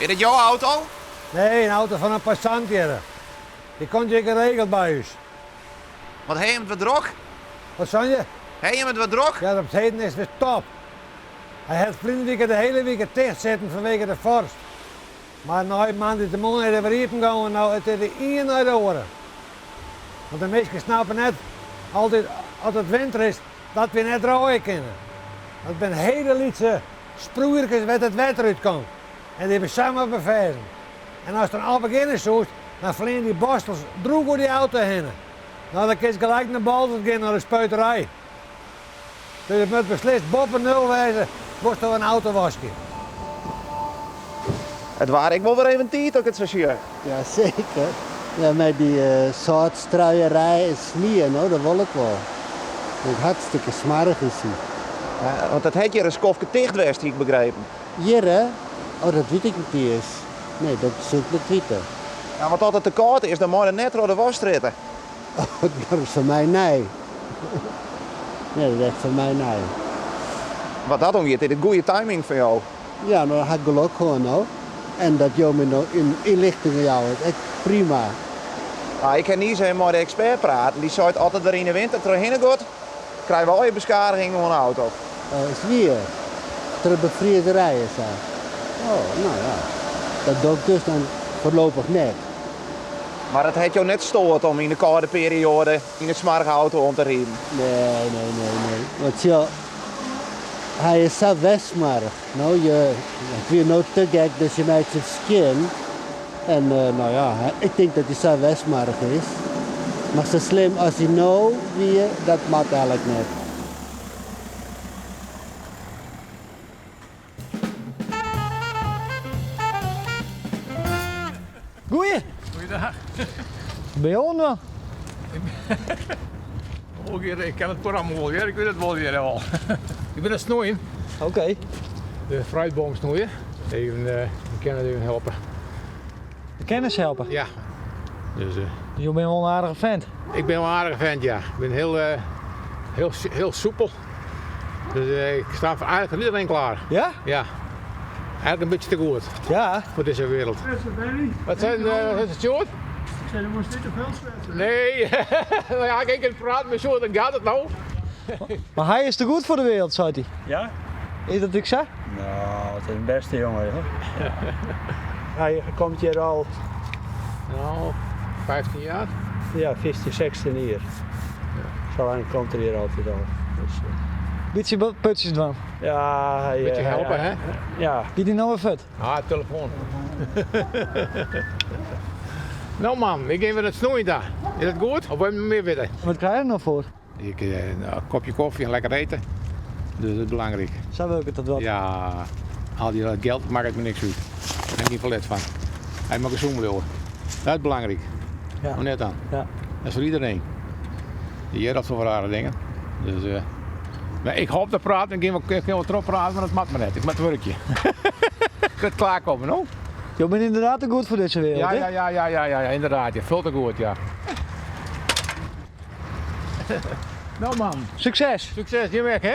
Is dit jouw auto? Nee, een auto van een passant hier. Die komt je geregeld bij ons. Wat heb je met wat drog? Wat zei je? Heb je met wat drog? Ja, op het heden is weer top. Hij had vrienden de hele week dicht zitten vanwege de vorst. Maar nu man die de mannen er weer eten gaan, nou het is de een naar de andere. Want de mensen snappen net, altijd als het winter is, dat we net rouwen kunnen. Dat zijn hele lietse sproeiertjes wat het water uitkomt. En die hebben samen bevezen. En als er al beginnen zoekt, dan vliegen die borstels droeg door die auto heen. Nou, dan kun je gelijk naar Balzers gaan naar de spuiterij. Dus je moet beslist boven nul wijzen, moest er een auto wassen. Het waren ik wil weer even tijd ook het zo zie. Ja, zeker. Ja, met die zoutstruierij en smieën, nou, dat wil ik wel. Dat is hartstikke smerig is die. Ja, want dat had je een skofje dicht west, ik begrepen. Hier, hè? Oh, dat weet ik niet eens. Nee, dat zult ik niet weten. Ja, want als het te koud is, dan moet je net door de was tritten. Oh, dat is voor mij nee. Nee, dat is echt voor mij nee. Wat dat om je, dit is goede timing voor jou. Ja, nou, dat ga ik geluk gewoon, nou. En dat jou me nou in inlichtingen jou, echt prima. Ah, ik kan niet zo met de expert praten. Die zei altijd er in de winter terug gaat, krijgen we al je beschadiging van een auto. Is weer. Ter bevriezerij is dat. Oh, nou ja. Dat doe ik dus dan voorlopig net. Maar dat heeft jou net stoort om in de koude periode in een smarige auto om te rijden. Nee. Want ja, hij is zo westmarig. Nou, ik wil nou te gek dus je met zijn skin. En nou ja, ik denk dat hij zo westmarig is. Maar zo slim als hij nou weer, dat mag eigenlijk niet. Goeie. Goeiedag. Ben je on dan? Ik ken het programma wel weer, ik weet het wel weer al. Ik ben aan het snoeien, Oké. de fruitboom snoeien. Even, ik kan het even helpen. De kennis helpen. Ja. Dus, Je bent wel een aardige vent. ik ben wel een aardige vent, ja. Ik ben heel soepel. Dus ik sta voor eigenlijk voor iedereen klaar. Ja? Ja. Eigenlijk een beetje te goed Ja. voor deze wereld. Wat zijn het, Sjoerd? Je moest niet te veel zweten. Nee, nou ja, ik kan praten met Sjoerd, dan gaat het nou. Maar hij is te goed voor de wereld, zei hij. Ja? Is dat ik zeg? Nou, het is een beste jongen. Hoor. Hij komt hier al Nou, 15 jaar. ja, 15, 16 hier. Zo lang komt er hier altijd al. Dus, Beetje putjes dan. ja, hij, Beetje helpen, hè? Ja, Giet hij nou weer vet? Ah, telefoon. Nou man, ik geef weer het snoeien daar. Is dat goed? Of wil je meer weten? Wat krijg je er nou voor? Een kopje koffie en lekker eten. Dus dat is belangrijk. Zo wil ik het dat wel. Ja, al die geld maakt het me niks uit. Daar heb ik geen verlet van. Hij mag een zoen willen. Dat is belangrijk. Ja. Maar net aan. Ja. Dat is voor iedereen. Hier dat voor rare dingen. Dus, maar ik hoop te praten, ik kan wel erop praten, maar dat mag me net. Ik moet het werkje. Ik kan klaarkomen, no? Je bent inderdaad te goed voor deze wereld, Ja, hè? ja, inderdaad. Ja. Veel te goed, ja. Nou man, Succes! succes, je weg hè?